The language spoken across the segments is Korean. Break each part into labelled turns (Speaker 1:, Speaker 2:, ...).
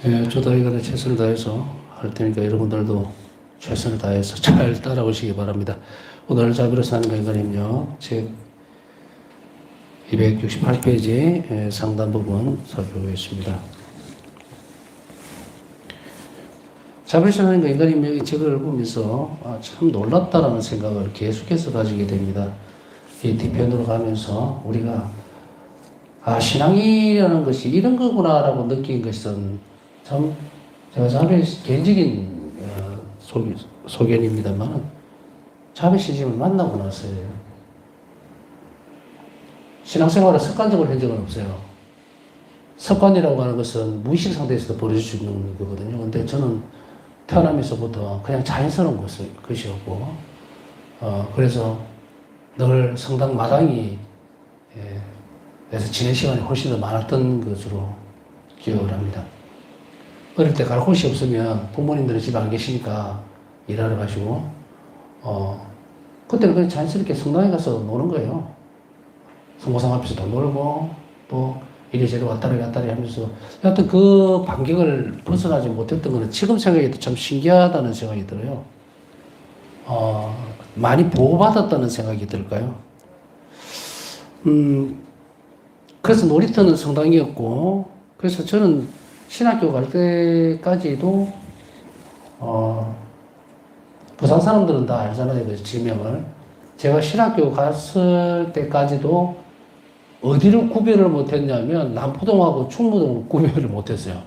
Speaker 1: 예, 저도 이거는 최선을 다해서 할 테니까 여러분들도 최선을 다해서 잘 따라오시기 바랍니다. 오늘 자비로 사는 건강은요, 책 268페이지 상단 부분 살펴보겠습니다. 자비로 사는 건강은요, 이 책을 보면서 참 놀랍다라는 생각을 계속해서 가지게 됩니다. 이 뒤편으로 가면서 우리가 신앙이라는 것이 이런 거구나라고 느낀 것은 참 제가 자비 개인적인 소견입니다만 자비 시즘을 만나고 나서요. 신앙생활을 습관적으로 한 적은 없어요. 습관이라고 하는 것은 무의식 상태에서도 벌어질 수 있는 거거든요. 근데 저는 태어나면서부터 그냥 자연스러운 것이었고, 그래서 늘 성당 마당이, 그래서 지낸 시간이 훨씬 더 많았던 것으로 기억을 합니다. 어릴 때 갈 곳이 없으면 부모님들은 집에 안 계시니까 일하러 가시고, 그때는 그냥 자연스럽게 성당에 가서 노는 거예요. 성모상 앞에서도 놀고, 또 이리저리 왔다리 하면서, 여하튼 그 반경을 벗어나지 못했던 거는 지금 생각해도 참 신기하다는 생각이 들어요. 많이 보호받았다는 생각이 들까요? 그래서 놀이터는 성당이었고, 그래서 저는 신학교 갈 때까지도, 부산 사람들은 다 알잖아요, 그 지명을. 제가 신학교 갔을 때까지도 어디를 구별을 못했냐면, 남포동하고 충무동 구별을 못했어요.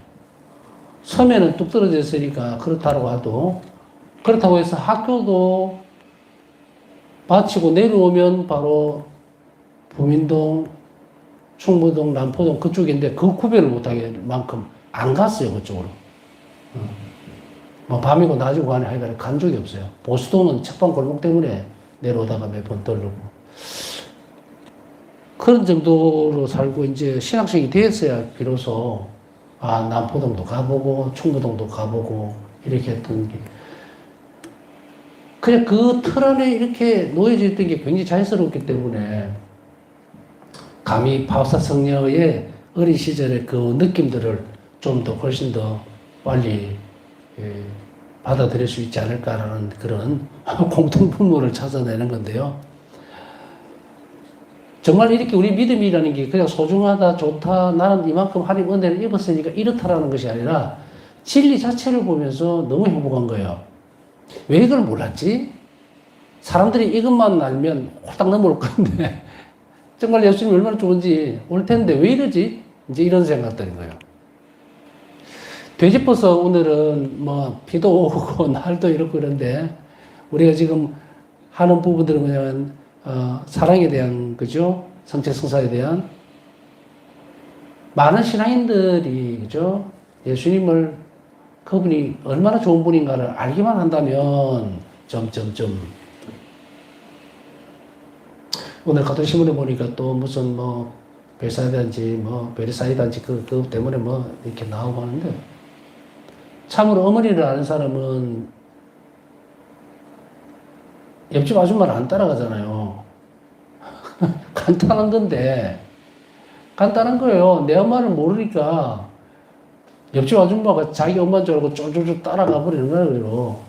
Speaker 1: 섬에는 뚝 떨어져 있으니까 그렇다고 해도, 그렇다고 해서 학교도 마치고 내려오면 바로 부민동, 충무동, 남포동 그쪽인데 그 구별을 못하게 만큼 안 갔어요, 그쪽으로. 뭐 밤이고 낮이고 간에 하여간 간 적이 없어요. 보수동은 책방 골목 때문에 내려오다가 몇 번 떨르고. 그런 정도로 살고 이제 신학생이 되었어야 비로소 남포동도 가보고 충무동도 가보고 이렇게 했던 게 그냥 그 틀 안에 이렇게 놓여져 있던 게 굉장히 자연스럽기 때문에 감히 파우사 성녀의 어린 시절의 그 느낌들을 좀 더 훨씬 더 빨리 받아들일 수 있지 않을까라는 그런 공통분모를 찾아내는 건데요. 정말 이렇게 우리 믿음이라는 게 그냥 소중하다, 좋다, 나는 이만큼 하나님 은혜를 입었으니까 이렇다라는 것이 아니라 진리 자체를 보면서 너무 행복한 거예요. 왜 이걸 몰랐지? 사람들이 이것만 알면 홀딱 넘어올 건데 정말 예수님이 얼마나 좋은지 올 텐데 왜 이러지? 이제 이런 생각들인 거예요. 되짚어서 오늘은 뭐 비도 오고 날도 이렇고 그런데 우리가 지금 하는 부분들은 뭐냐면 사랑에 대한 그죠? 성체 성사에 대한 많은 신앙인들이 그죠? 예수님을 그분이 얼마나 좋은 분인가를 알기만 한다면 점점점 오늘 같은 신문에 보니까 또 무슨 뭐 벨사이다인지 뭐 베르사이다인지 그 때문에 뭐 이렇게 나오고 하는데 참으로 어머니를 아는 사람은 옆집 아줌마를 안 따라가잖아요. 간단한 건데 간단한 거예요. 내 엄마를 모르니까 옆집 아줌마가 자기 엄마인 줄 알고 쫄쫄쫄 따라가 버리는 거예요. 그리고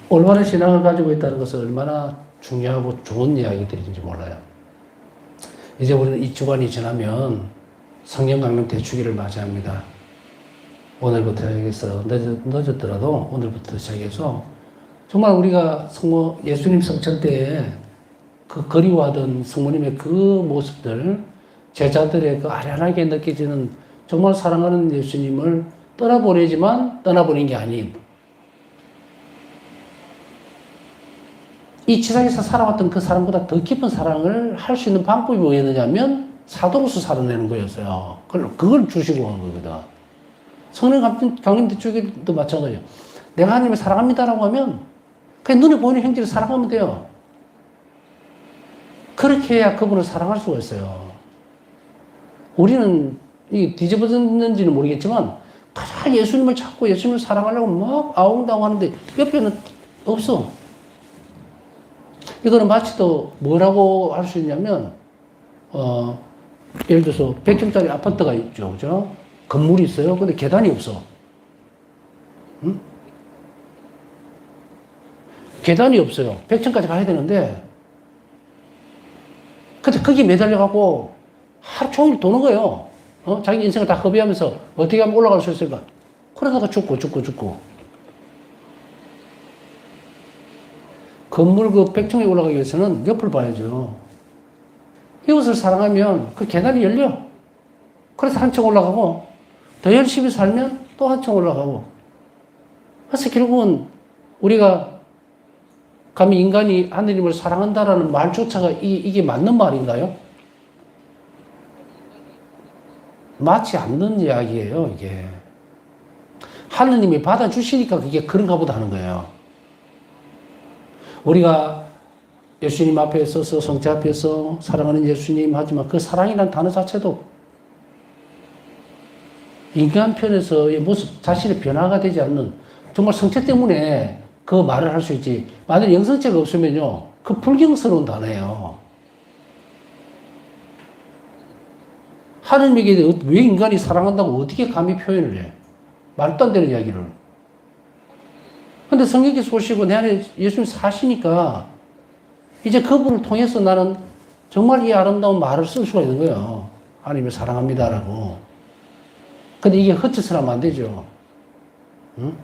Speaker 1: 올바른 신앙을 가지고 있다는 것은 얼마나 중요하고 좋은 이야기들인지 몰라요. 이제 우리는 이 주간이 지나면 성령 강림 대축일을 맞이합니다. 오늘부터 시작해서 늦었더라도 오늘부터 시작해서 정말 우리가 예수님 성천 때에 그 그리워하던 성모님의 그 모습들, 제자들의 그 아련하게 느껴지는 정말 사랑하는 예수님을 떠나보내지만 떠나보낸 게 아닌 이 지상에서 살아왔던 그 사람보다 더 깊은 사랑을 할 수 있는 방법이 뭐였느냐면 사도로서 살아내는 거였어요. 그걸 주시고 한 거거든. 성령 강림 대축일도 마찬가지예요. 내가 하나님을 사랑합니다라고 하면 그냥 눈에 보이는 행실을 사랑하면 돼요. 그렇게 해야 그분을 사랑할 수가 있어요. 우리는 이 뒤집어졌는지는 모르겠지만 가장 예수님을 찾고 예수님을 사랑하려고 막 아웅다웅 하는데 옆에는 없어. 이거는 마치 또 뭐라고 할 수 있냐면 예를 들어서 100평짜리 아파트가 있죠. 그죠? 건물이 있어요. 근데 계단이 없어. 응? 계단이 없어요. 100층까지 가야 되는데, 근데 거기 매달려갖고 하루 종일 도는 거예요. 자기 인생을 다 허비하면서 어떻게 하면 올라갈 수 있을까? 그러다가 죽고. 건물 그 100층에 올라가기 위해서는 옆을 봐야죠. 이웃을 사랑하면 그 계단이 열려. 그래서 한층 올라가고, 더 열심히 살면 또 한층 올라가고. 그래서 결국은 우리가 감히 인간이 하느님을 사랑한다라는 말조차가 이게 맞는 말인가요? 맞지 않는 이야기예요, 이게. 하느님이 받아주시니까 그게 그런가 보다 하는 거예요. 우리가 예수님 앞에 서서 성체 앞에서 사랑하는 예수님 하지만 그 사랑이라는 단어 자체도 인간 편에서의 모습 자신의 변화가 되지 않는 정말 성체 때문에 그 말을 할 수 있지. 만약 영성체가 없으면요, 그 불경스러운 단어예요. 하느님에게 왜 인간이 사랑한다고 어떻게 감히 표현을 해? 말도 안 되는 이야기를. 근데 성령께서 오시고 내 안에 예수님 사시니까 이제 그분을 통해서 나는 정말 이 아름다운 말을 쓸 수가 있는 거예요. 하나님을 사랑합니다라고. 근데 이게 헛짓을 하면 안 되죠. 응?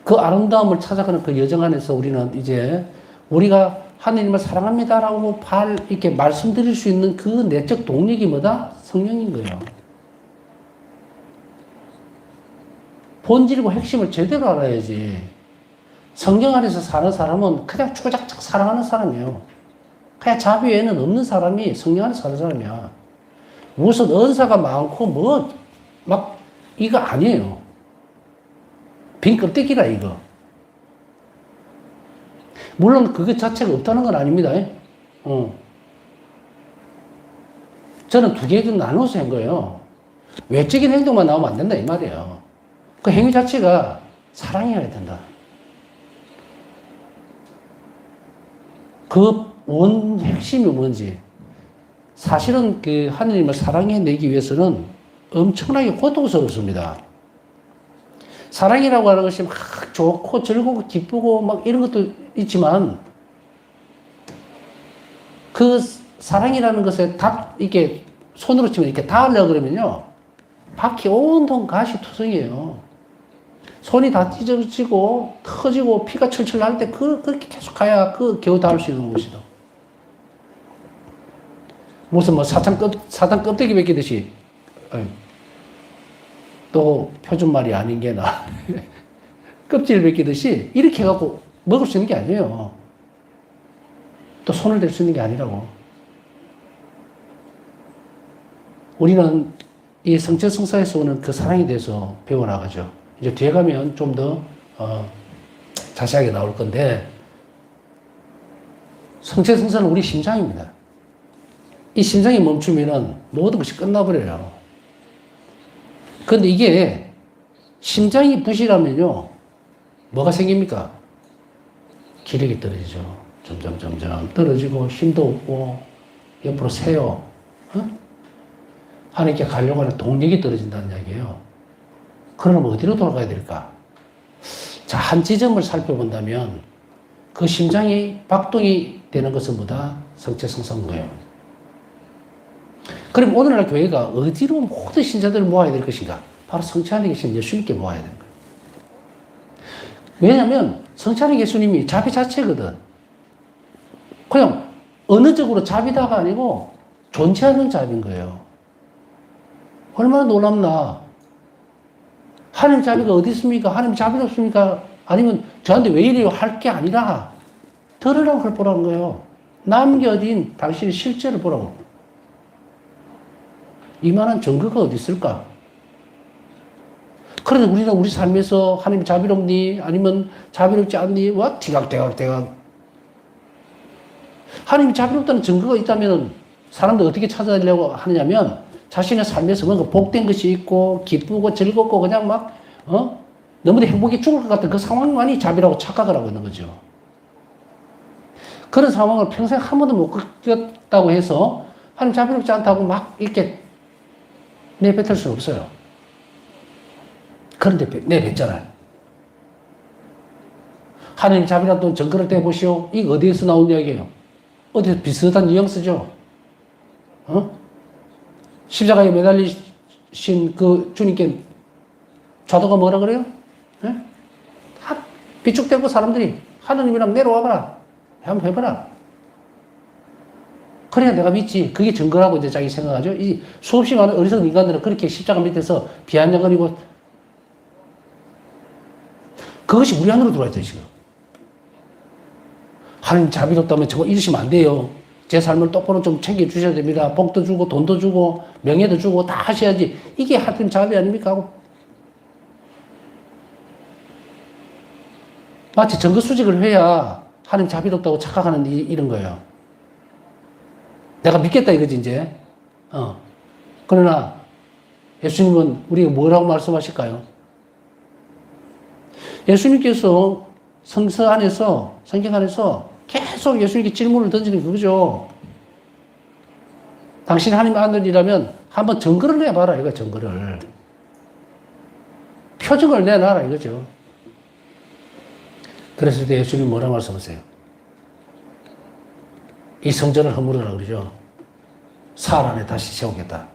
Speaker 1: 그 아름다움을 찾아가는 그 여정 안에서 우리는 이제 우리가 하나님을 사랑합니다라고 이렇게 말씀드릴 수 있는 그 내적 동력이 뭐다? 성령인 거예요. 본질이고 핵심을 제대로 알아야지. 성경 안에서 사는 사람은 그냥 초작작 사랑하는 사람이에요. 그냥 자비 외에는 없는 사람이 성령 안에서 사는 사람이야. 무슨 은사가 많고 이거 아니에요. 빈 껍데기라 이거. 물론 그것 자체가 없다는 건 아닙니다. 저는 두 개 좀 나눠서 한 거예요. 외적인 행동만 나오면 안 된다 이 말이에요. 그 행위 자체가 사랑이어야 된다. 그 핵심이 뭔지. 사실은 그 하느님을 사랑해내기 위해서는 엄청나게 고통스럽습니다. 사랑이라고 하는 것이 막 좋고 즐겁고 기쁘고 막 이런 것도 있지만 그 사랑이라는 것에 이렇게 손으로 치면 이렇게 닿으려고 그러면요. 바퀴 온통 가시투성이에요. 손이 다 찢어지고 터지고 피가 철철 날 때 그렇게 계속 가야 겨우 닿을 수 있는 것이다. 무슨 사탄 껍데기 벗기듯이 또 표준말이 아닌 게나 껍질 벗기듯이 이렇게 해갖고 먹을 수 있는 게 아니에요. 또 손을 댈 수 있는 게 아니라고. 우리는 이 성체성사에서 오는 그 사랑에 대해서 배워나가죠. 이제 뒤에 가면 좀 더 자세하게 나올 건데 성체성사는 우리 심장입니다. 이 심장이 멈추면은 모든 것이 끝나버려요. 그런데 이게 심장이 부실하면요 뭐가 생깁니까? 기력이 떨어지죠. 점점 떨어지고 힘도 없고 옆으로 새요. 하나님께 가려고 하는 동력이 떨어진다는 이야기예요. 그러면 어디로 돌아가야 될까? 자, 한 지점을 살펴본다면 그 심장이 박동이 되는 것은 뭐다? 성체성사인 거예요. 그럼 오늘날 교회가 어디로 모든 신자들을 모아야 될 것인가? 바로 성체 안에 계신 예수님께 모아야 되는 거예요. 왜냐하면 성체 안에 예수님이 자비 자체거든. 그냥 어느 쪽으로 자비다가 아니고 존재하는 자비인 거예요. 얼마나 놀랍나. 하나님 자비가 어디 있습니까? 하나님 자비가 없습니까? 아니면 저한테 왜 이래요? 할 게 아니라 들으라고 그걸 보라는 거예요. 남게 어딘 당신의 실제를 보라고. 이만한 증거가 어디 있을까? 그런데 우리는 우리 삶에서 하나님 자비롭니? 아니면 자비롭지 않니? 와, 대각. 하나님이 자비롭다는 증거가 있다면 사람들 어떻게 찾아내려고 하느냐면 자신의 삶에서 뭔가 복된 것이 있고 기쁘고 즐겁고 그냥 막 너무나 행복해 죽을 것 같은 그 상황만이 자비라고 착각을 하고 있는 거죠. 그런 상황을 평생 한 번도 못 겪었다고 해서 하나님 자비롭지 않다고 막 이렇게 내뱉을 수는 없어요. 그런데 내뱉잖아요. 하나님 자비롭다는 증거를 대보시오. 이거 어디에서 나온 이야기예요? 어디서 비슷한 뉘앙스죠? 십자가에 매달리신 그 주님께 좌도가 뭐라 그래요? 예? 다 비축되고 사람들이 하나님이랑 내려와봐라. 한번 해봐라. 그래야 내가 믿지. 그게 증거라고 이제 자기 생각하죠. 이 수없이 많은 어리석은 인간들은 그렇게 십자가 밑에서 비아냥거리고 그것이 우리 안으로 들어와 있어요, 지금. 하나님 자비롭다면 저거 이러시면 안 돼요. 제 삶을 똑바로 좀 챙겨주셔야 됩니다. 복도 주고, 돈도 주고, 명예도 주고, 다 하셔야지. 이게 하나님 자비 아닙니까? 하고. 마치 증거 수직을 해야 하나님 자비롭다고 착각하는 이런 거예요. 내가 믿겠다 이거지, 이제. 그러나, 예수님은 우리가 뭐라고 말씀하실까요? 예수님께서 성경 안에서 계속 예수님께 질문을 던지는 그거죠. 당신이 하나님 아들이라면 한번 증거를 내봐라, 이거 증거를. 표적을 내놔라, 이거죠. 그랬을 때 예수님이 뭐라 말씀하세요? 이 성전을 허물으라 그러죠. 사흘 안에 다시 세우겠다.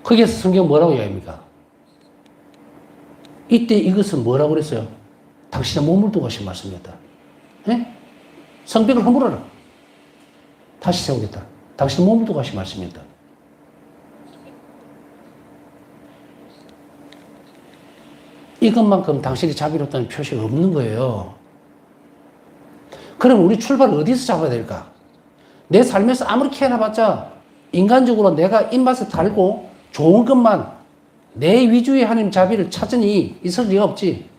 Speaker 1: 거기에서 성경 뭐라고 이야기합니까? 이때 이것은 뭐라고 그랬어요? 당신의 몸을 두고 하신 말씀이었다. 예? 성벽을 허물어라. 다시 세우겠다. 당신의 몸을 두고 하신 말씀이었다. 이것만큼 당신이 자비롭다는 표시가 없는 거예요. 그럼 우리 출발을 어디서 잡아야 될까? 내 삶에서 아무리 키워놔봤자 인간적으로 내가 입맛에 달고 좋은 것만 내 위주의 하나님 자비를 찾으니 있을 리가 없지.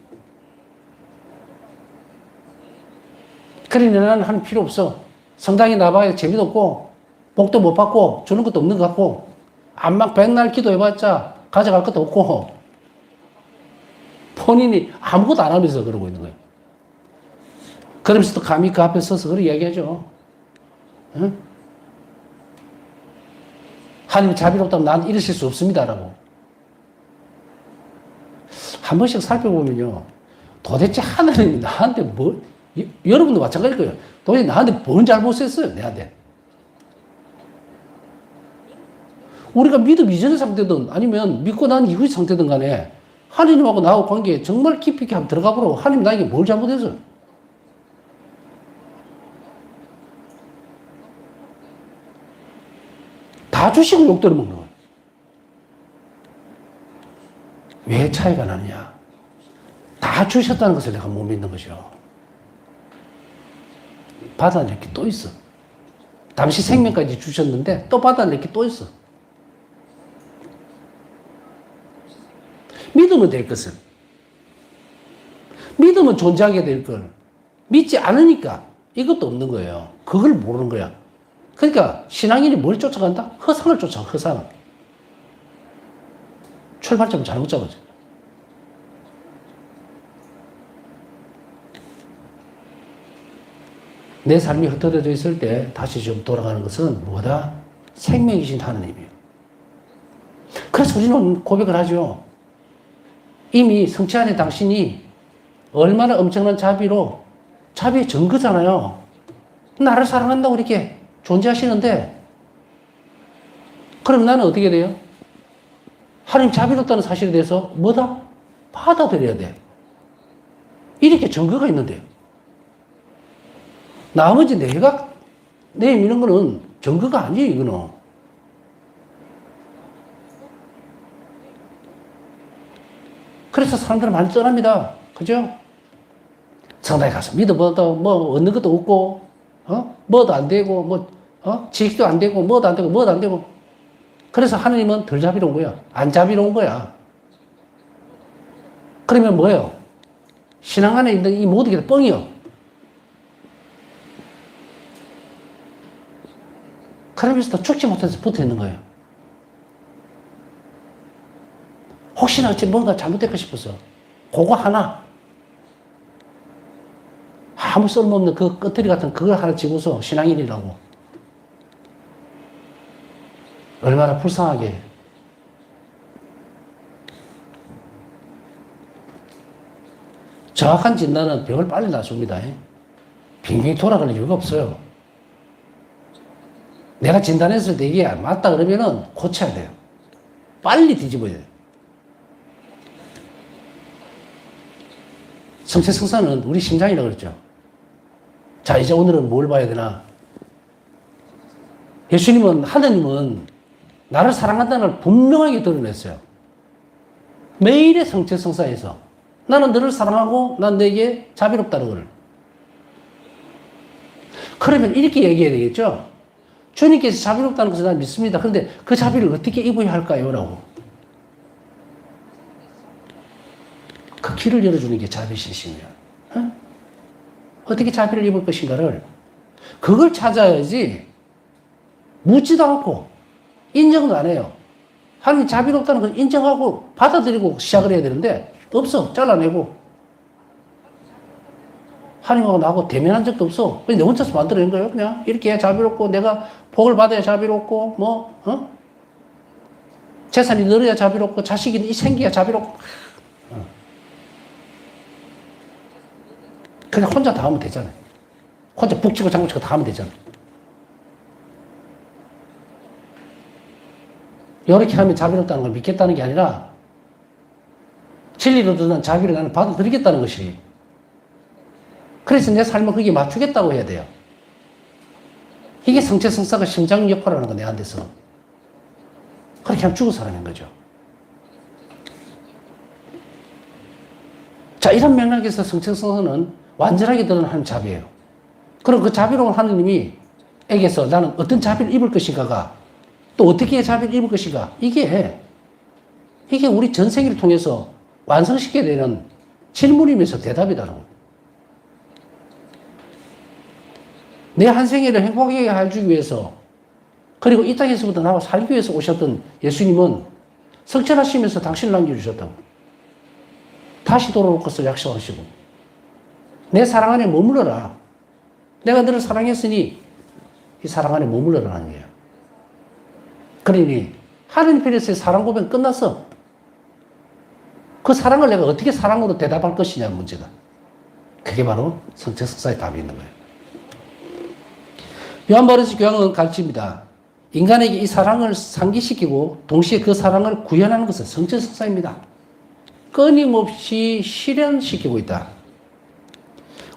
Speaker 1: 그러니 나는 하는 필요 없어. 성당에 나봐야 재미도 없고 복도 못 받고 주는 것도 없는 것 같고 암막 백날 기도해봤자 가져갈 것도 없고 본인이 아무것도 안 하면서 그러고 있는 거예요. 그러면서도 감히 그 앞에 서서 그렇게 이야기하죠. 응? 하나님 자비롭다면 난 이러실 수 없습니다라고. 한 번씩 살펴보면요. 도대체 하나님이 나한테 뭐, 여러분도 마찬가지일 거예요. 도대체 나한테 뭔 잘못했어요, 내한테. 우리가 믿음 이전의 상태든 아니면 믿고 난 이후의 상태든 간에 하나님하고 나하고 관계에 정말 깊이 있게 한번 들어가 보라고. 하나님 나에게 뭘 잘못했어요? 다 주시고 욕 들어먹는 거예요. 왜 차이가 나느냐? 다 주셨다는 것을 내가 못 믿는 거죠. 받아낼 게 또 있어. 당시 생명까지 주셨는데 또 받아낼 게 또 있어. 믿으면 될 것을. 믿으면 존재하게 될 걸. 믿지 않으니까 이것도 없는 거예요. 그걸 모르는 거야. 그러니까 신앙인이 뭘 쫓아간다? 허상을 쫓아가, 허상. 출발점을 잘못 잡았죠. 내 삶이 흩어져 있을 때 다시 좀 돌아가는 것은 뭐다? 생명이신 하나님이에요. 그래서 우리는 고백을 하죠. 이미 성취 안에 당신이 얼마나 엄청난 자비의 증거잖아요. 나를 사랑한다고 이렇게 존재하시는데, 그럼 나는 어떻게 돼요? 하나님 자비롭다는 사실에 대해서 뭐다? 받아들여야 돼. 이렇게 증거가 있는데요. 나머지 내가 내미는 거는 증거가 아니에요, 이거는. 그래서 사람들은 많이 떠납니다. 그죠? 성당에 가서 믿어봐도 뭐 얻는 것도 없고, 뭐도 안 되고, 지식도 안 되고, 뭐도 안 되고, 뭐도 안 되고. 그래서 하나님은 덜 자비로운 거야. 안 자비로운 거야. 그러면 뭐예요? 신앙 안에 있는 이 모든 게 뻥이요. 그러면서 또 죽지 못해서 붙어 있는 거예요. 혹시나 뭔가 잘못될까 싶어서. 그거 하나. 아무 쓸모없는 그 끄트리 같은 그걸 하나 지고서 신앙인이라고. 얼마나 불쌍하게. 정확한 진단은 병을 빨리 낫습니다. 빙빙 돌아갈 이유가 없어요. 내가 진단했을 때 이게 맞다 그러면은 고쳐야 돼요. 빨리 뒤집어야 돼요. 성체성사는 우리 심장이라고 그랬죠. 자, 이제 오늘은 뭘 봐야 되나? 예수님은, 하느님은 나를 사랑한다는 걸 분명하게 드러냈어요. 매일의 성체성사에서 나는 너를 사랑하고 난 너에게 자비롭다는 걸. 그러면 이렇게 얘기해야 되겠죠? 주님께서 자비롭다는 것을 난 믿습니다. 그런데 그 자비를 어떻게 입어야 할까요? 라고. 그 길을 열어주는 게 자비신심이야. 어떻게 자비를 입을 것인가를 그걸 찾아야지 묻지도 않고 인정도 안 해요. 하나님 자비롭다는 걸 인정하고 받아들이고 시작을 해야 되는데 없어. 잘라내고. 하나님하고 나하고 대면한 적도 없어. 그냥 내 혼자서 만들어낸 거예요. 그냥 이렇게 자비롭고 내가 복을 받아야 자비롭고 재산이 늘어야 자비롭고 자식이 생겨야 자비롭고 그냥 혼자 다 하면 되잖아요. 혼자 북치고 장구치고 다 하면 되잖아요. 이렇게 하면 자비롭다는 걸 믿겠다는 게 아니라 진리로 드러난 자비를 나는 받아들이겠다는 것이. 그래서 내 삶을 거기에 맞추겠다고 해야 돼요. 이게 성체성사가 심장 역할을 하는 거, 내 안에서. 그렇게 하면 죽을 사람인 거죠. 자, 이런 맥락에서 성체성사는 완전하게 드러나는 자비예요. 그럼 그 자비로운 하느님이 에게서 나는 어떤 자비를 입을 것인가가 또 어떻게 자비를 입을 것인가 이게 우리 전생을 통해서 완성시켜야 되는 질문이면서 대답이다라는 거예요. 내 한 생애를 행복하게 해주기 위해서 그리고 이 땅에서부터 나와 살기 위해서 오셨던 예수님은 성천하시면서 당신을 남겨주셨다고. 다시 돌아올 것을 약속하시고 내 사랑 안에 머물러라. 내가 너를 사랑했으니 이 사랑 안에 머물러라는 거예요. 그러니 하느님 편에서의 사랑 고백은 끝났어. 그 사랑을 내가 어떻게 사랑으로 대답할 것이냐 문제가. 그게 바로 성체성사의 답이 있는 거예요. 요한바오로스 교황은 가르칩니다. 인간에게 이 사랑을 상기시키고 동시에 그 사랑을 구현하는 것은 성체성사입니다. 끊임없이 실현시키고 있다.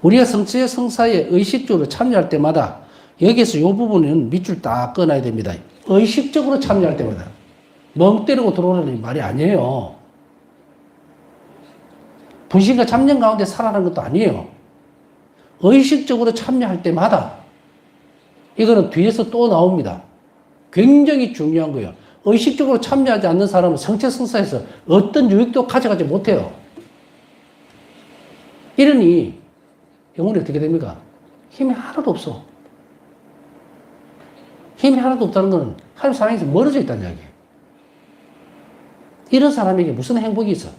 Speaker 1: 우리가 성체성사에 의식적으로 참여할 때마다 여기에서 이 부분은 밑줄 딱 끊어야 됩니다. 의식적으로 참여할 때마다. 멍 때리고 들어오라는 말이 아니에요. 분신과 참념 가운데 살아가는 것도 아니에요. 의식적으로 참여할 때마다 이거는 뒤에서 또 나옵니다. 굉장히 중요한 거예요. 의식적으로 참여하지 않는 사람은 성체성사에서 어떤 유익도 가져가지 못해요. 이러니 영혼이 어떻게 됩니까? 힘이 하나도 없어. 힘이 하나도 없다는 것은 하나님 사랑에서 멀어져 있다는 이야기예요. 이런 사람에게 무슨 행복이 있어?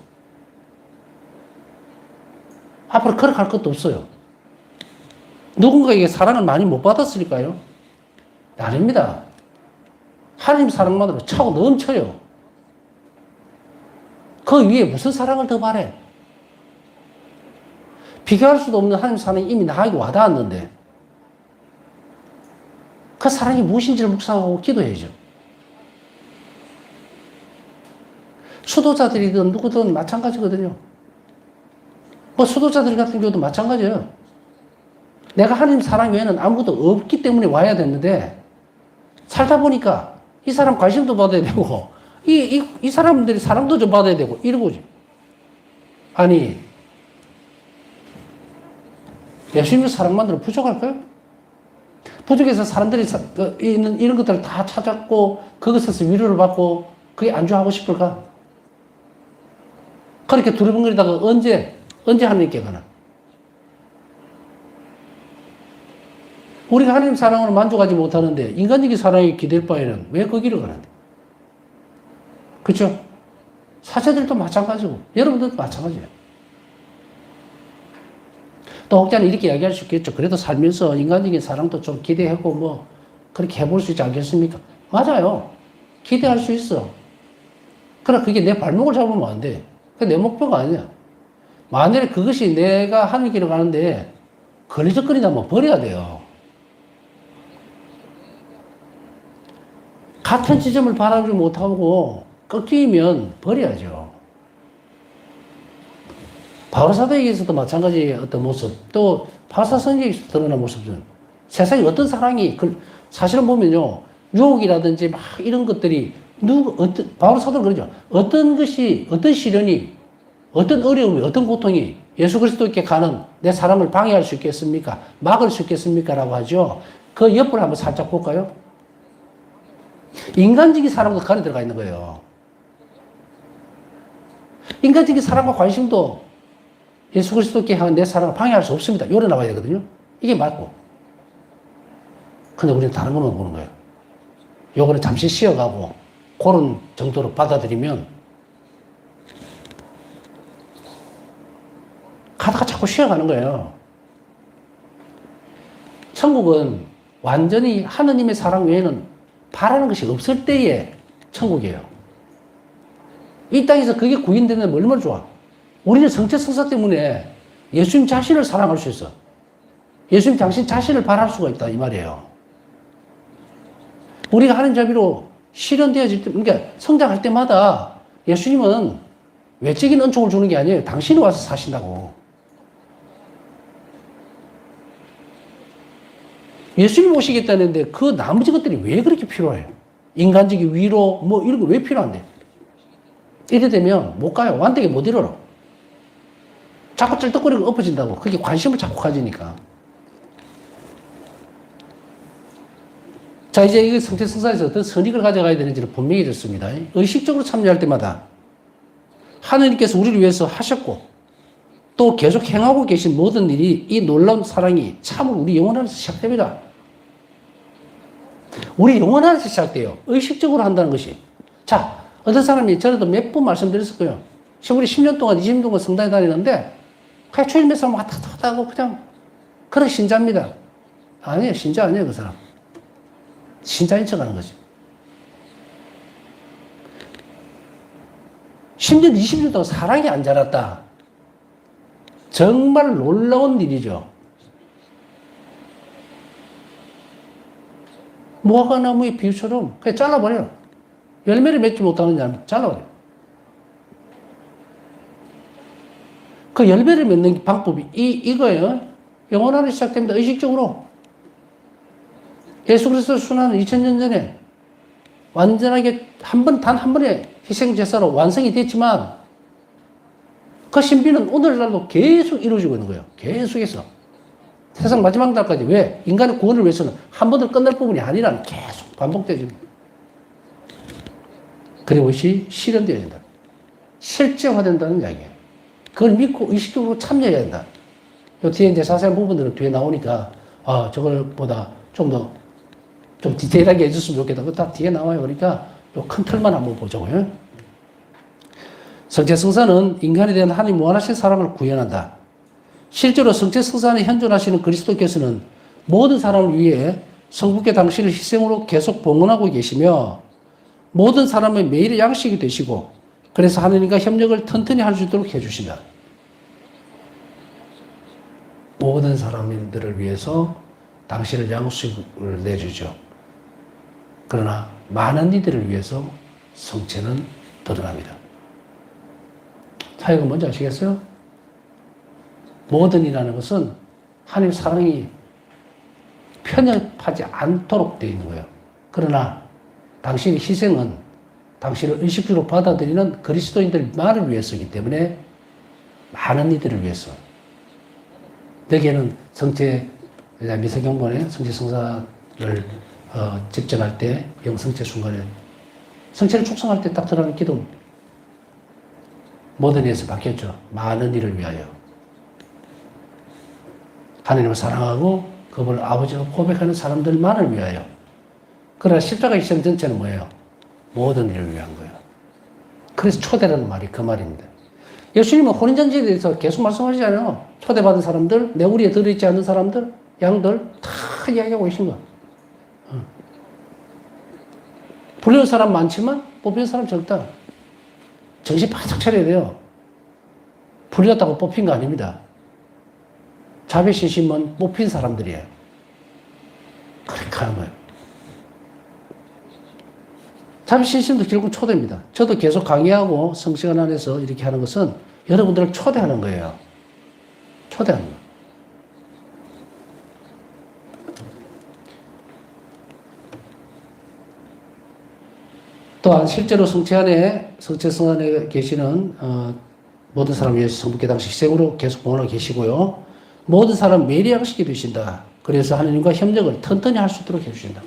Speaker 1: 앞으로 걸어갈 것도 없어요. 누군가에게 사랑을 많이 못 받았을까요? 아닙니다. 하나님 사랑만으로 차고 넘쳐요. 그 위에 무슨 사랑을 더 바래? 비교할 수도 없는 하나님 사랑이 이미 나에게 와닿았는데 그 사랑이 무엇인지를 묵상하고 기도해야죠. 수도자들이든 누구든 마찬가지거든요. 수도자들 같은 경우도 마찬가지예요. 내가 하나님 사랑 외에는 아무것도 없기 때문에 와야 되는데 살다 보니까 이 사람 관심도 받아야 되고 이 사람들이 사랑도 좀 받아야 되고 이러고지. 아니 예수님의 사랑만으로 부족할까요? 부족해서 사람들이 이런 것들을 다 찾았고 그것에서 위로를 받고 그게 안주하고 싶을까? 그렇게 두리번거리다가 언제 하나님께 가나? 우리가 하나님 사랑으로 만족하지 못하는데 인간적인 사랑에 기댈 바에는 왜 그 길을 가는데? 그렇죠? 사제들도 마찬가지고 여러분들도 마찬가지예요. 또 혹자는 이렇게 이야기할 수 있겠죠. 그래도 살면서 인간적인 사랑도 좀 기대하고 그렇게 해볼 수 있지 않겠습니까? 맞아요. 기대할 수 있어. 그러나 그게 내 발목을 잡으면 안 돼. 그게 내 목표가 아니야. 만약에 그것이 내가 하는 길을 가는데 걸리적거린다면 버려야 돼요. 같은 지점을 바라보지 못하고 꺾이면 버려야죠. 바울사도에게서도 마찬가지의 어떤 모습, 또 바울사도에게서 드러난 모습은 세상에 어떤 사랑이, 사실은 보면요, 유혹이라든지 막 이런 것들이, 바울사도는 그러죠. 어떤 것이, 어떤 시련이, 어떤 어려움이, 어떤 고통이 예수 그리스도께 가는 내 사람을 방해할 수 있겠습니까? 막을 수 있겠습니까? 라고 하죠. 그 옆을 한번 살짝 볼까요? 인간적인 사랑도 그 안에 들어가 있는 거예요. 인간적인 사랑과 관심도 예수 그리스도께 향한 내 사랑을 방해할 수 없습니다. 요래 나와야 되거든요. 이게 맞고. 근데 우리는 다른 것만 보는 거예요. 요거는 잠시 쉬어가고 그런 정도로 받아들이면 가다가 자꾸 쉬어가는 거예요. 천국은 완전히 하느님의 사랑 외에는 바라는 것이 없을 때의 천국이에요. 이 땅에서 그게 구현되는 얼마나 좋아. 우리는 성체성사 때문에 예수님 자신을 사랑할 수 있어. 예수님 당신 자신을 바랄 수가 있다 이 말이에요. 우리가 하는 자비로 실현되어질 때, 그러니까 성장할 때마다 예수님은 외적인 은총을 주는 게 아니에요. 당신이 와서 사신다고. 예수님 오시겠다는데 그 나머지 것들이 왜 그렇게 필요해요? 인간적인 위로 뭐 이런 거 왜 필요한데? 이래 되면 못 가요. 완벽히 못 이뤄요. 자꾸 쩔떡거리고 엎어진다고. 그게 관심을 자꾸 가지니까. 자, 이제 이 성체성사에서 어떤 선익을 가져가야 되는지는 분명해졌습니다. 의식적으로 참여할 때마다 하나님께서 우리를 위해서 하셨고 또 계속 행하고 계신 모든 일이 이 놀라운 사랑이 참으로 우리 영혼 안에서 시작됩니다. 우리 영혼 안에서 시작돼요. 의식적으로 한다는 것이. 자, 어떤 사람이 전에도 몇 번 말씀드렸을 거예요. 우리 10년 동안, 20년 동안 성당에 다니는데 그냥 주일 몇 사람 왔다 갔다 하고 그냥 그런 신자입니다. 아니에요. 신자 아니에요. 그 사람. 신자인 척 하는 거지. 10년, 20년 동안 사랑이 안 자랐다. 정말 놀라운 일이죠. 무화과나무의 비유처럼 그냥 잘라버려요. 열매를 맺지 못하는 자는 잘라버려요. 그 열매를 맺는 방법이 이거예요. 영혼 안에 시작됩니다. 의식적으로. 예수 그리스도 순환은 2000년 전에 완전하게 단 한 번의 희생제사로 완성이 됐지만 그 신비는 오늘날도 계속 이루어지고 있는 거예요. 계속해서. 세상 마지막 날까지. 왜? 인간의 구원을 위해서는 한 번으로 끝날 부분이 아니라 계속 반복되어집니다. 그리고 이것이 실현되어야 된다. 실제화된다는 이야기예요. 그걸 믿고 의식적으로 참여해야 된다. 요 뒤에 이제 자세한 부분들은 뒤에 나오니까, 저걸보다 좀 디테일하게 해줬으면 좋겠다. 그거 다 뒤에 나와요. 그러니까 요 큰 틀만 한번 보자고요. 성체성사는 인간에 대한 하나님 무한하신 사랑을 구현한다. 실제로 성체성사 안에 현존하시는 그리스도께서는 모든 사람을 위해 성부께 당신을 희생으로 계속 봉헌하고 계시며 모든 사람의 매일의 양식이 되시고 그래서 하나님과 협력을 튼튼히 할 수 있도록 해주신다. 모든 사람들을 위해서 당신을 양식을 내주죠. 그러나 많은 이들을 위해서 성체는 드러납니다. 사역은 뭔지 아시겠어요? 모든이라는 것은 하나님의 사랑이 편협하지 않도록 되어 있는 거예요. 그러나 당신의 희생은 당신을 의식적으로 받아들이는 그리스도인들만을 위해서이기 때문에 많은 이들을 위해서. 여기에는 미세경본에 성체성사를 집전할 때 영성체 순간에 성체를 축성할 때 딱 들어가는 기도 모든 일에서 바뀌었죠. 많은 일을 위하여. 하나님을 사랑하고 그분을 아버지로 고백하는 사람들만을 위하여. 그러나 십자가의 희생 전체는 뭐예요? 모든 일을 위한 거예요. 그래서 초대라는 말이 그 말입니다. 예수님은 혼인잔치에 대해서 계속 말씀하시잖아요. 초대받은 사람들, 내 우리에 들어있지 않는 사람들, 양들 다 이야기하고 계신 거예요. 불리는 사람 많지만 뽑히는 사람 적다. 정신 바짝 차려야 돼요. 불렸다고 뽑힌 거 아닙니다. 자비신심은 뽑힌 사람들이에요. 그렇게 하는 거예요. 자비신심도 결국 초대입니다. 저도 계속 강의하고 성시간 안에서 이렇게 하는 것은 여러분들을 초대하는 거예요. 초대하는 거예요. 또한 실제로 성체성 안에 계시는 모든 사람 위해서 성부께 당시 희생으로 계속 봉헌하고 계시고요. 모든 사람 매리하시게 되신다. 그래서 하느님과 협력을 튼튼히 할 수 있도록 해주신다.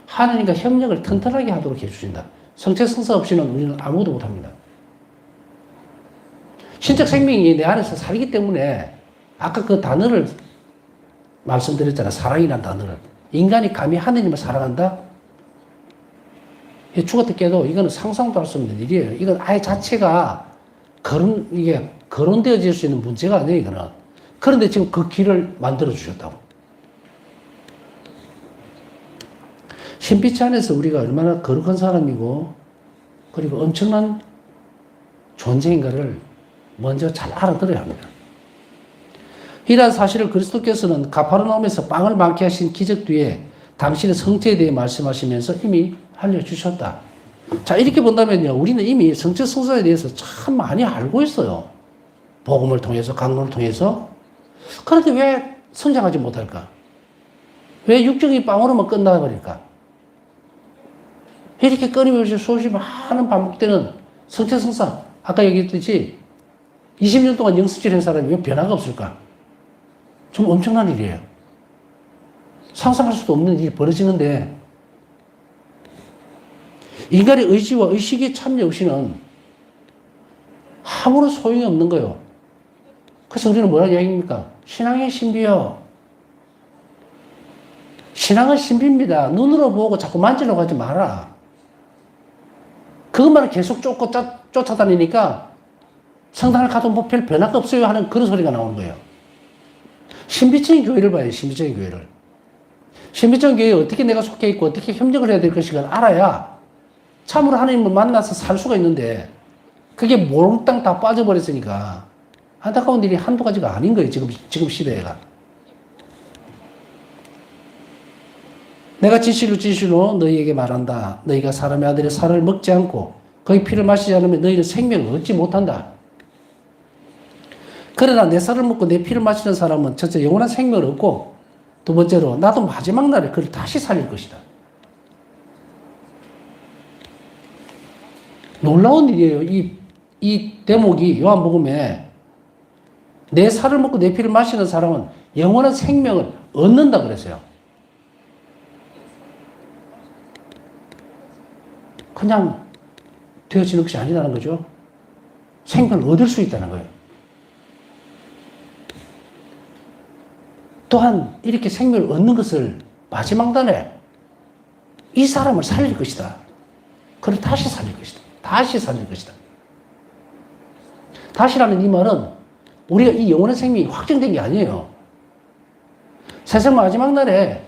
Speaker 1: 하느님과 협력을 튼튼하게 하도록 해주신다. 성체성사 없이는 우리는 아무것도 못합니다. 신적 생명이 내 안에서 살기 때문에 아까 그 단어를 말씀드렸잖아. 사랑이라는 단어를. 인간이 감히 하느님을 사랑한다? 죽었다 깨도 이거는 상상도 할 수 없는 일이에요. 이건 아예 자체가 이게 거론되어질 수 있는 문제가 아니에요, 이거는. 그런데 지금 그 길을 만들어 주셨다고. 신비치 안에서 우리가 얼마나 거룩한 사람이고, 그리고 엄청난 존재인가를 먼저 잘 알아들어야 합니다. 이러한 사실을 그리스도께서는 가파르나움에서 빵을 많게 하신 기적 뒤에 당신의 성체에 대해 말씀하시면서 이미 알려주셨다. 자, 이렇게 본다면요, 우리는 이미 성체 성사에 대해서 참 많이 알고 있어요. 복음을 통해서, 강론을 통해서. 그런데 왜 성장하지 못할까? 왜 육적인 빵으로만 끝나버릴까? 이렇게 끊임없이 수없이 많은 반복되는 성체 성사. 아까 얘기했듯이 20년 동안 영성질 한 사람이 왜 변화가 없을까? 좀 엄청난 일이에요. 상상할 수도 없는 일이 벌어지는데, 인간의 의지와 의식의 참여 없이는 아무런 소용이 없는 거예요. 그래서 우리는 뭐라고 이야기합니까? 신앙의 신비요. 신앙은 신비입니다. 눈으로 보고 자꾸 만지려고 하지 마라. 그것만을 계속 쫓아다니니까 성당을 가도 뭐 별 변화가 없어요 하는 그런 소리가 나오는 거예요. 신비적인 교회를 봐요. 신비적인 교회를. 신비적인 교회에 어떻게 내가 속해 있고 어떻게 협력을 해야 될 것인가 알아야 참으로 하나님을 만나서 살 수가 있는데, 그게 몽땅 다 빠져버렸으니까 안타까운 일이 한두 가지가 아닌 거예요. 지금 시대가. 내가 진실로 너희에게 말한다. 너희가 사람의 아들의 살을 먹지 않고 그의 피를 마시지 않으면 너희는 생명을 얻지 못한다. 그러나 내 살을 먹고 내 피를 마시는 사람은 첫째 영원한 생명을 얻고, 두 번째로 나도 마지막 날에 그를 다시 살릴 것이다. 놀라운 일이에요. 이 대목이 요한복음에 내 살을 먹고 내 피를 마시는 사람은 영원한 생명을 얻는다 그랬어요. 그냥 되어지는 것이 아니라는 거죠. 생명을 얻을 수 있다는 거예요. 또한 이렇게 생명을 얻는 것을 마지막 날에 이 사람을 살릴 것이다. 그를 다시 살릴 것이다. 다시 살릴 것이다. 다시라는 이 말은 우리가 이 영원한 생명이 확정된 게 아니에요. 세상 마지막 날에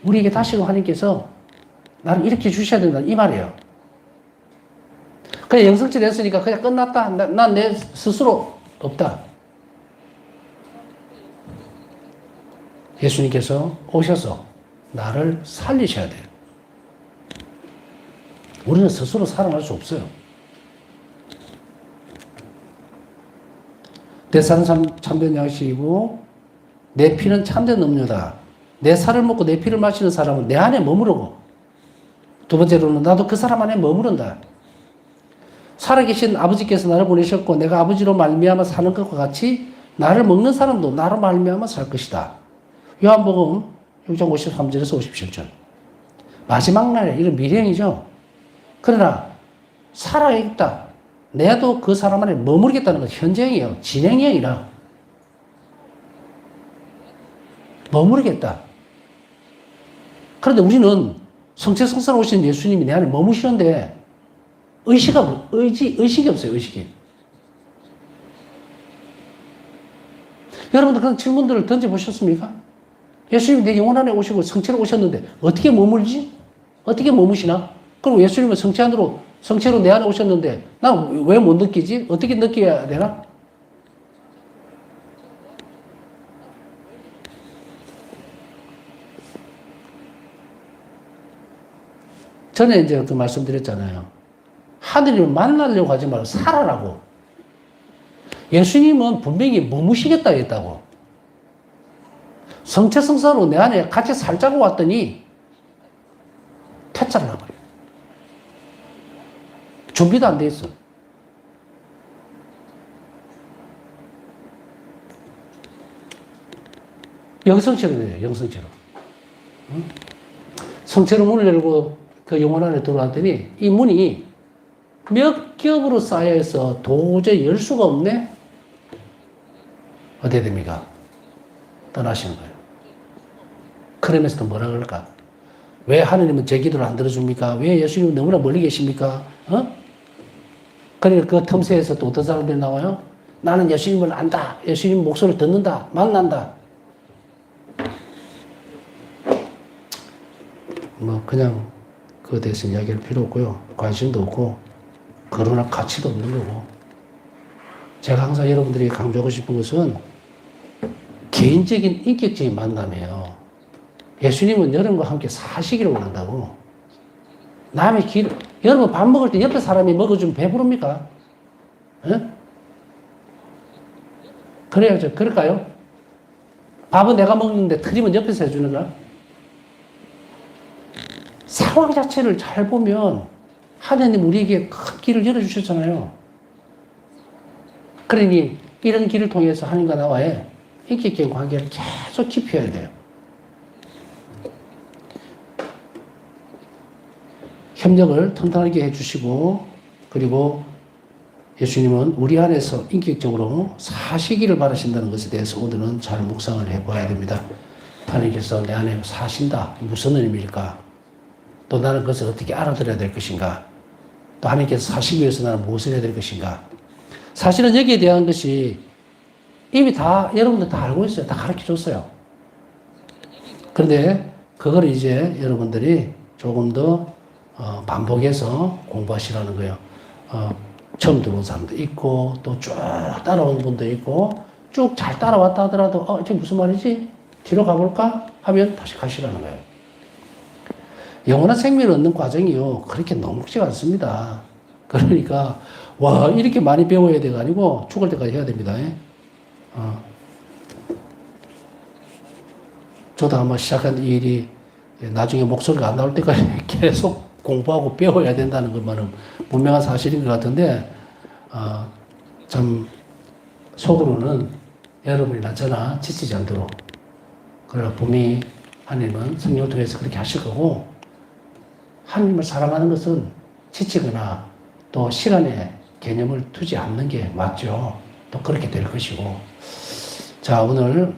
Speaker 1: 우리에게 다시 하나님께서 나를 이렇게 주셔야 된다 이 말이에요. 그냥 영성질 했으니까 그냥 끝났다. 난 내 스스로 없다. 예수님께서 오셔서 나를 살리셔야 돼요. 우리는 스스로 살아날 수 없어요. 내 살은 참된 양식이고 내 피는 참된 음료다. 내 살을 먹고 내 피를 마시는 사람은 내 안에 머무르고, 두 번째로는 나도 그 사람 안에 머무른다. 살아계신 아버지께서 나를 보내셨고 내가 아버지로 말미암아 사는 것과 같이 나를 먹는 사람도 나로 말미암아 살 것이다. 요한복음 6장 53절에서 57절. 마지막 날에 이런 미래형이죠. 그러나 살아있다. 내도 그 사람 안에 머무르겠다는 건 현재형이에요. 진행이 아니라 머무르겠다. 그런데 우리는 성체성사로 오신 예수님이 내 안에 머무시는데 의식이 없어요. 의식이. 여러분들 그런 질문들을 던져보셨습니까? 예수님이 내 영혼 안에 오시고 성체로 오셨는데 어떻게 머물지? 어떻게 머무시나? 그럼 예수님은 성체로 내 안에 오셨는데, 난 왜 못 느끼지? 어떻게 느껴야 되나? 전에 이제 그 말씀드렸잖아요. 하느님을 만나려고 하지 말고 살아라고. 예수님은 분명히 머무시겠다 했다고. 성체성사로 내 안에 같이 살자고 왔더니 퇴짜를 해버려. 준비도 안 돼 있어. 영성체로 돼요, 영성체로. 응? 성체로 문을 열고 그 영혼 안에 들어왔더니 이 문이 몇 겹으로 쌓여서 도저히 열 수가 없네? 어떻게 됩니까? 떠나시는 거예요. 그러면서 또 뭐라 그럴까? 왜 하느님은 제 기도를 안 들어줍니까? 왜 예수님은 너무나 멀리 계십니까? 그러니까 그 틈새에서 또 어떤 사람들이 나와요? 나는 예수님을 안다. 예수님 목소리를 듣는다. 만난다. 뭐 그냥 그에 대해서 이야기할 필요 없고요. 관심도 없고 그러나 가치도 없는 거고. 제가 항상 여러분들이 강조하고 싶은 것은 개인적인 인격적인 만남이에요. 예수님은 여러분과 함께 사시기를 원한다고. 남의 여러분 밥 먹을 때 옆에 사람이 먹어주면 배부릅니까? 에? 그래야죠. 그럴까요? 밥은 내가 먹는데 틀리면 옆에서 해주는 거야? 상황 자체를 잘 보면 하나님 우리에게 큰 길을 열어주셨잖아요. 그러니 이런 길을 통해서 하나님과 나와의 인격적인 관계를 계속 깊여야 돼요. 협력을 튼튼하게 해주시고, 그리고 예수님은 우리 안에서 인격적으로 사시기를 바라신다는 것에 대해서 오늘은 잘 묵상을 해봐야 됩니다. 하나님께서 내 안에 사신다. 무슨 의미일까? 또 나는 그것을 어떻게 알아들어야 될 것인가? 또 하나님께서 사시기 위해서 나는 무엇을 해야 될 것인가? 사실은 여기에 대한 것이 이미 다 여러분들 다 알고 있어요. 다 가르쳐 줬어요. 그런데 그걸 이제 여러분들이 조금 더 반복해서 공부하시라는 거예요. 처음 들어온 사람도 있고 또 쭉 따라온 분도 있고 쭉 잘 따라왔다 하더라도 이게 무슨 말이지? 뒤로 가볼까? 하면 다시 가시라는 거예요. 영원한 생명을 얻는 과정이요. 그렇게 녹록지가 않습니다. 그러니까 와 이렇게 많이 배워야 돼가 아니고 죽을 때까지 해야 됩니다. 저도 아마 시작한 이 일이 나중에 목소리가 안 나올 때까지 계속 공부하고 배워야 된다는 것만은 분명한 사실인 것 같은데 참 속으로는 여러분이나 저나 지치지 않도록 그러나 분명히 하나님은 성령을 통해서 그렇게 하실 거고 하나님을 사랑하는 것은 지치거나 또 시간에 개념을 두지 않는 게 맞죠. 또 그렇게 될 것이고 자 오늘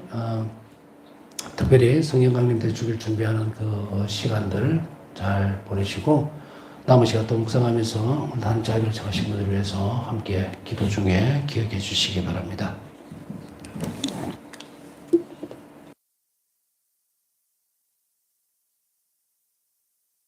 Speaker 1: 특별히 성령 강림 대축일 준비하는 그 시간들 잘 보내시고 남은 시간 또 묵상하면서 하나님 자비를 청하신 분들을 위해서 함께 기도 중에 기억해 주시기 바랍니다.